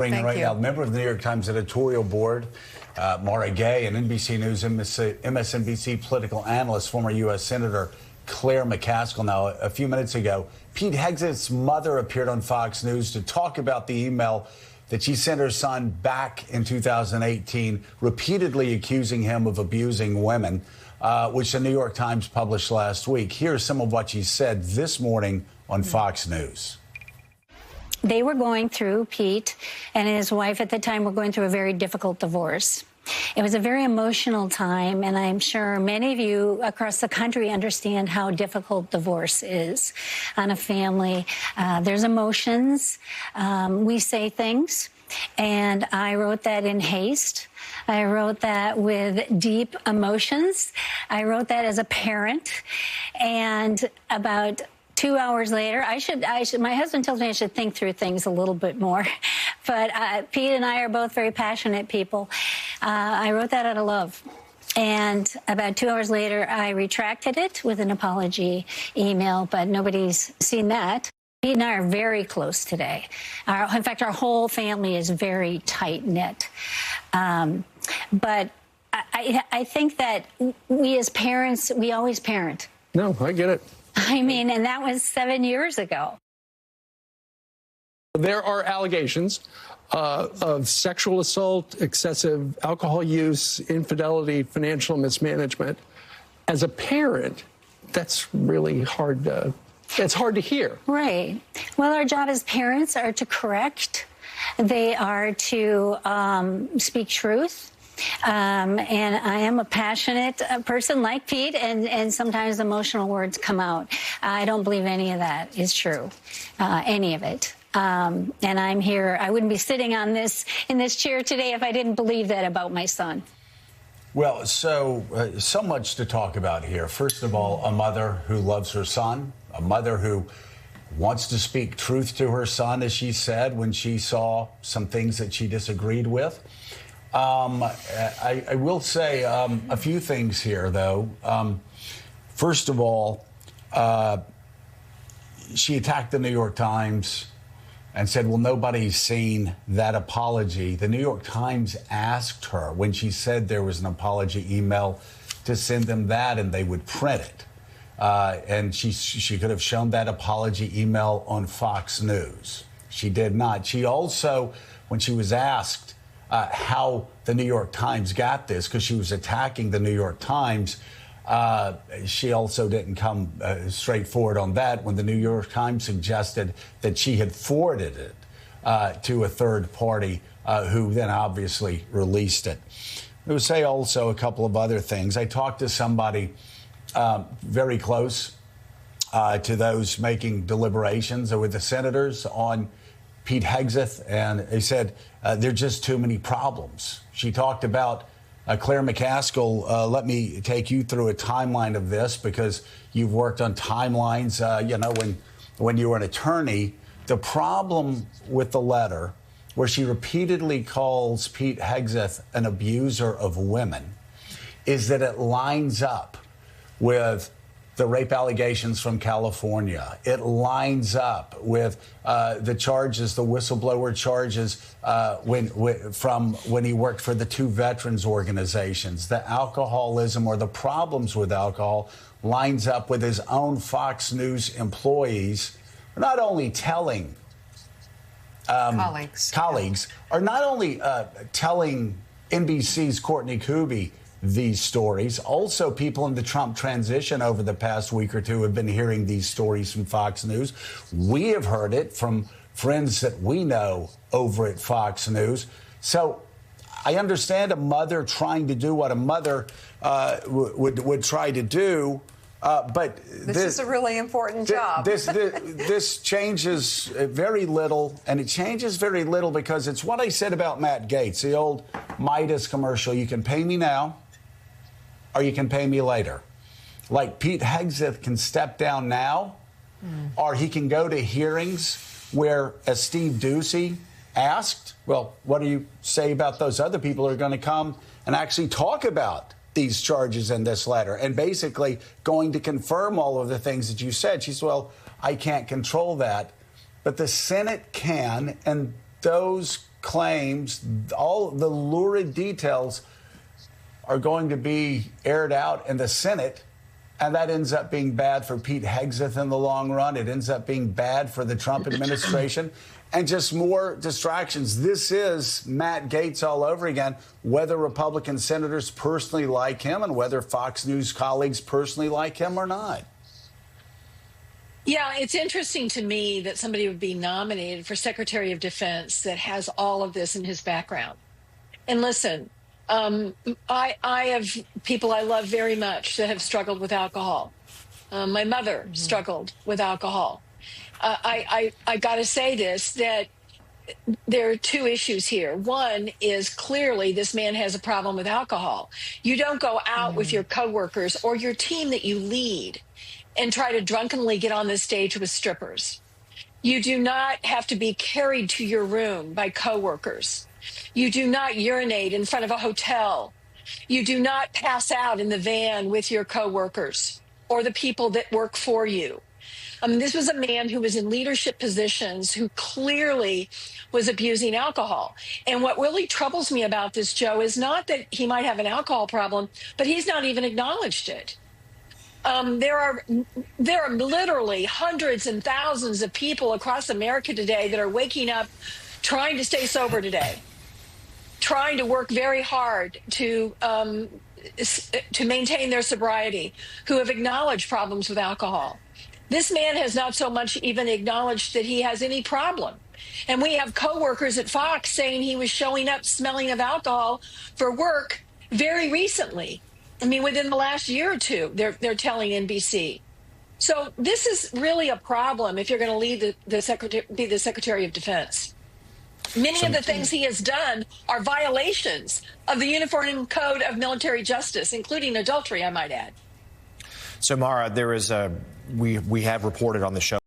Right now, member of the New York Times editorial board, Mara Gay, and NBC News MSNBC political analyst, former U.S. Senator Claire McCaskill. Now, a few minutes ago, Pete Hegseth's mother appeared on Fox News to talk about the email that she sent her son back in 2018, repeatedly accusing him of abusing women, which the New York Times published last week. Here's some of what she said this morning on Fox News. They were going through, Pete and his wife at the time were going through a very difficult divorce. It was a very emotional time, and I'm sure many of you across the country understand how difficult divorce is on a family. There's emotions. We say things, and I wrote that in haste. I wrote that with deep emotions. I wrote that as a parent, and about 2 hours later, my husband tells me I should think through things a little bit more. But Pete and I are both very passionate people. I wrote that out of love. And about 2 hours later, I retracted it with an apology email, but nobody's seen that. Pete and I are very close today. In fact, our whole family is very tight-knit. But I think that we as parents, we always parent. No, I get it. I mean, and that was 7 years ago. There are allegations of sexual assault, excessive alcohol use, infidelity, financial mismanagement. As a parent, that's really hard to, it's hard to hear. Right. Well, our job as parents are to correct. They are to speak truth. And I am a passionate person like Pete, and sometimes emotional words come out. I don't believe any of that is true, any of it. And I'm here. I wouldn't be sitting in this chair today if I didn't believe that about my son. Well, so much to talk about here. First of all, a mother who loves her son, a mother who wants to speak truth to her son, as she said, when she saw some things that she disagreed with. I will say a few things here, though. First of all, she attacked the New York Times and said, well, nobody's seen that apology. The New York Times asked her when she said there was an apology email to send them that and they would print it. And she could have shown that apology email on Fox News. She did not. She also, when she was asked how the New York Times got this, because she was attacking the New York Times, she also didn't come straightforward on that when the New York Times suggested that she had forwarded it to a third party who then obviously released it. I would say also a couple of other things. I talked to somebody very close to those making deliberations with the senators on Pete Hegseth, and they said there are just too many problems. She talked about Claire McCaskill. Let me take you through a timeline of this because you've worked on timelines, when you were an attorney. The problem with the letter where she repeatedly calls Pete Hegseth an abuser of women is that it lines up with the rape allegations from California. It lines up with the charges, the whistleblower charges from when he worked for the two veterans organizations. The alcoholism or the problems with alcohol lines up with his own Fox News employees, not only telling colleagues, are not only telling NBC's Courtney Kuby these stories. Also, people in the Trump transition over the past week or two have been hearing these stories from Fox News. We have heard it from friends that we know over at Fox News. So I understand a mother trying to do what a mother would try to do. But this is a really important job. This changes very little, and it changes very little because it's what I said about Matt Gaetz, the old Midas commercial. You can pay me now, or you can pay me later. Like Pete Hegseth can step down now, or he can go to hearings where, as Steve Doocy asked, well, what do you say about those other people who are going to come and actually talk about these charges in this letter and basically going to confirm all of the things that you said? She said, well, I can't control that. But the Senate can, and those claims, all the lurid details are going to be aired out in the Senate, and that ends up being bad for Pete Hegseth in the long run. It ends up being bad for the Trump administration, and just more distractions. This is Matt Gaetz all over again, whether Republican senators personally like him and whether Fox News colleagues personally like him or not. Yeah, it's interesting to me that somebody would be nominated for Secretary of Defense that has all of this in his background. And listen, I have people I love very much that have struggled with alcohol. My mother struggled with alcohol. I got to say this, that there are two issues here. One is clearly this man has a problem with alcohol. You don't go out with your coworkers or your team that you lead and try to drunkenly get on the stage with strippers. You do not have to be carried to your room by coworkers. You do not urinate in front of a hotel. You do not pass out in the van with your coworkers or the people that work for you. This was a man who was in leadership positions who clearly was abusing alcohol. And what really troubles me about this, Joe, is not that he might have an alcohol problem, but he's not even acknowledged it. There are literally hundreds and thousands of people across America today that are waking up trying to stay sober today, trying to work very hard to maintain their sobriety, who have acknowledged problems with alcohol. This man has not so much even acknowledged that he has any problem. And we have coworkers at Fox saying he was showing up smelling of alcohol for work very recently. I mean, within the last year or two, they're telling NBC. So this is really a problem if you're going to lead be the Secretary of Defense. Many of the things he has done are violations of the Uniform Code of Military Justice, including adultery, I might add. So, Mara, there is we have reported on the show